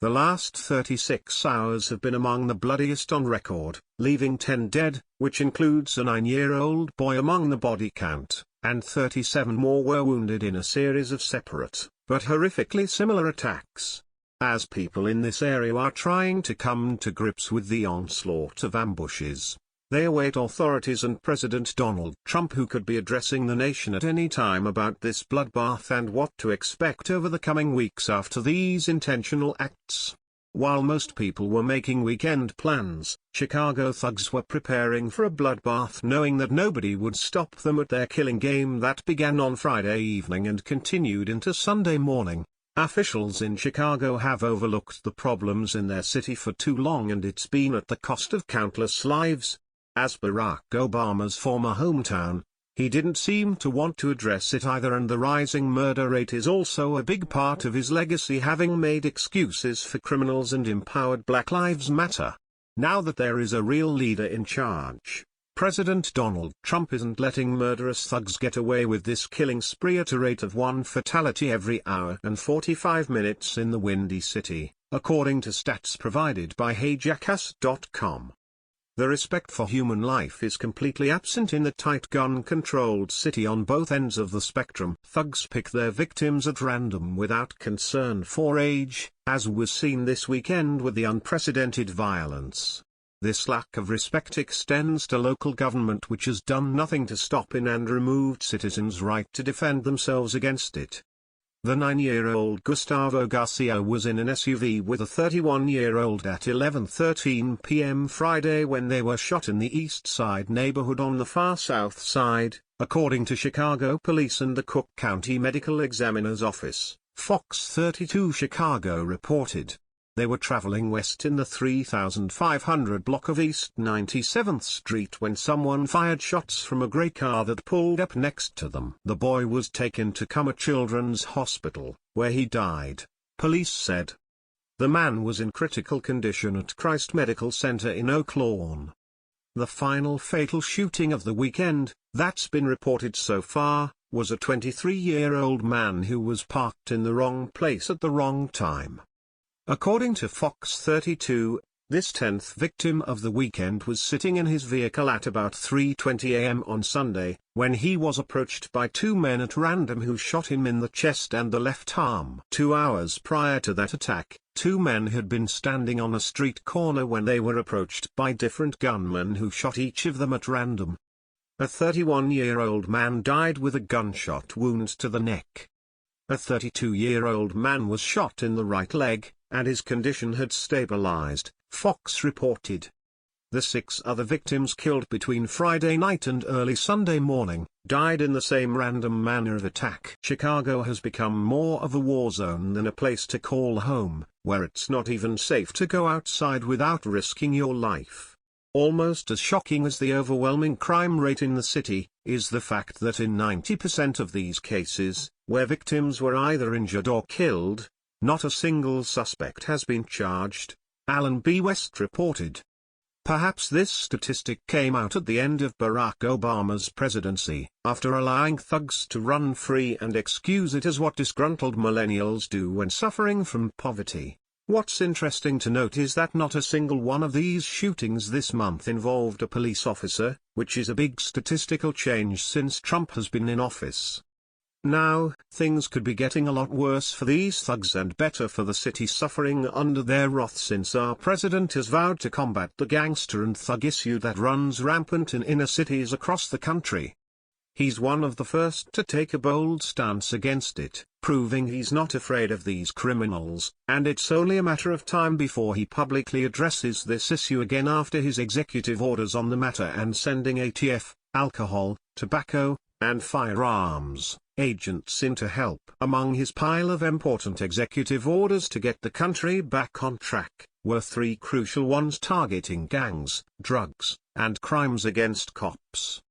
The last 36 hours have been among the bloodiest on record, leaving 10 dead, which includes a 9-year-old boy among the body count, and 37 more were wounded in a series of separate, but horrifically similar attacks. As people in this area are trying to come to grips with the onslaught of ambushes, they await authorities and President Donald Trump, who could be addressing the nation at any time about this bloodbath and what to expect over the coming weeks after these intentional acts. While most people were making weekend plans, Chicago thugs were preparing for a bloodbath, knowing that nobody would stop them at their killing game that began on Friday evening and continued into Sunday morning. Officials in Chicago have overlooked the problems in their city for too long, and it's been at the cost of countless lives. As Barack Obama's former hometown, he didn't seem to want to address it either, and the rising murder rate is also a big part of his legacy, having made excuses for criminals and empowered Black Lives Matter. Now that there is a real leader in charge, President Donald Trump isn't letting murderous thugs get away with this killing spree at a rate of 1 fatality every hour and 45 minutes in the Windy City, according to stats provided by HeyJackass.com. The respect for human life is completely absent in the tight gun-controlled city on both ends of the spectrum. Thugs pick their victims at random without concern for age, as was seen this weekend with the unprecedented violence. This lack of respect extends to local government, which has done nothing to stop it and removed citizens' right to defend themselves against it. The 9-year-old Gustavo Garcia was in an SUV with a 31-year-old at 11:13 p.m. Friday when they were shot in the East Side neighborhood on the far south side, according to Chicago police and the Cook County Medical Examiner's Office. Fox 32 Chicago reported. They were traveling west in the 3500 block of East 97th Street when someone fired shots from a gray car that pulled up next to them. The boy was taken to Cummer Children's Hospital, where he died, police said. The man was in critical condition at Christ Medical Center in Oak Lawn. The final fatal shooting of the weekend, that's been reported so far, was a 23-year-old man who was parked in the wrong place at the wrong time. According to Fox 32, this 10th victim of the weekend was sitting in his vehicle at about 3:20 a.m. on Sunday, when he was approached by 2 men at random who shot him in the chest and the left arm. 2 hours prior to that attack, 2 men had been standing on a street corner when they were approached by different gunmen who shot each of them at random. A 31-year-old man died with a gunshot wound to the neck. A 32-year-old man was shot in the right leg, and his condition had stabilized, Fox reported. The 6 other victims killed between Friday night and early Sunday morning died in the same random manner of attack. Chicago has become more of a war zone than a place to call home, where it's not even safe to go outside without risking your life. Almost as shocking as the overwhelming crime rate in the city, is the fact that in 90% of these cases, where victims were either injured or killed, not a single suspect has been charged, Alan B. West reported. Perhaps this statistic came out at the end of Barack Obama's presidency, after allowing thugs to run free and excuse it as what disgruntled millennials do when suffering from poverty. What's interesting to note is that not a single one of these shootings this month involved a police officer, which is a big statistical change since Trump has been in office. Now, things could be getting a lot worse for these thugs and better for the city suffering under their wrath, since our president has vowed to combat the gangster and thug issue that runs rampant in inner cities across the country. He's one of the first to take a bold stance against it, proving he's not afraid of these criminals, and it's only a matter of time before he publicly addresses this issue again after his executive orders on the matter and sending ATF, alcohol, tobacco, and firearms agents in to help. Among his pile of important executive orders to get the country back on track, were 3 crucial ones targeting gangs, drugs, and crimes against cops.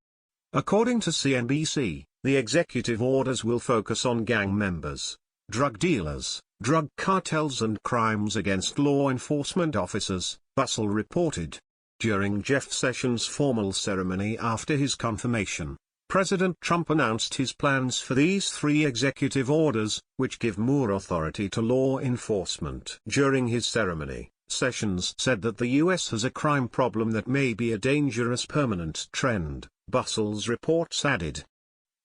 According to CNBC, the executive orders will focus on gang members, drug dealers, drug cartels and crimes against law enforcement officers, Bustle reported. During Jeff Sessions' formal ceremony after his confirmation, President Trump announced his plans for these 3 executive orders, which give more authority to law enforcement. During his ceremony, Sessions said that the U.S. has a crime problem that may be a dangerous permanent trend, Brussels reports added.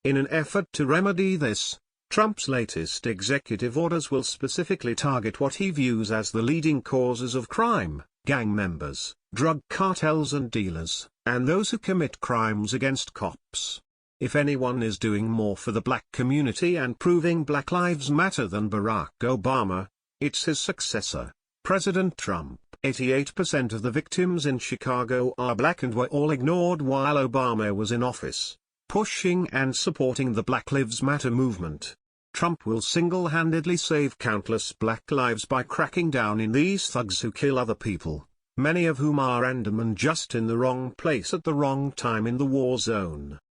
In an effort to remedy this, Trump's latest executive orders will specifically target what he views as the leading causes of crime: gang members, drug cartels and dealers, and those who commit crimes against cops. If anyone is doing more for the black community and proving Black Lives Matter than Barack Obama, it's his successor, President Trump. 88% of the victims in Chicago are black and were all ignored while Obama was in office, pushing and supporting the Black Lives Matter movement. Trump will single-handedly save countless black lives by cracking down on these thugs who kill other people, many of whom are random and just in the wrong place at the wrong time in the war zone.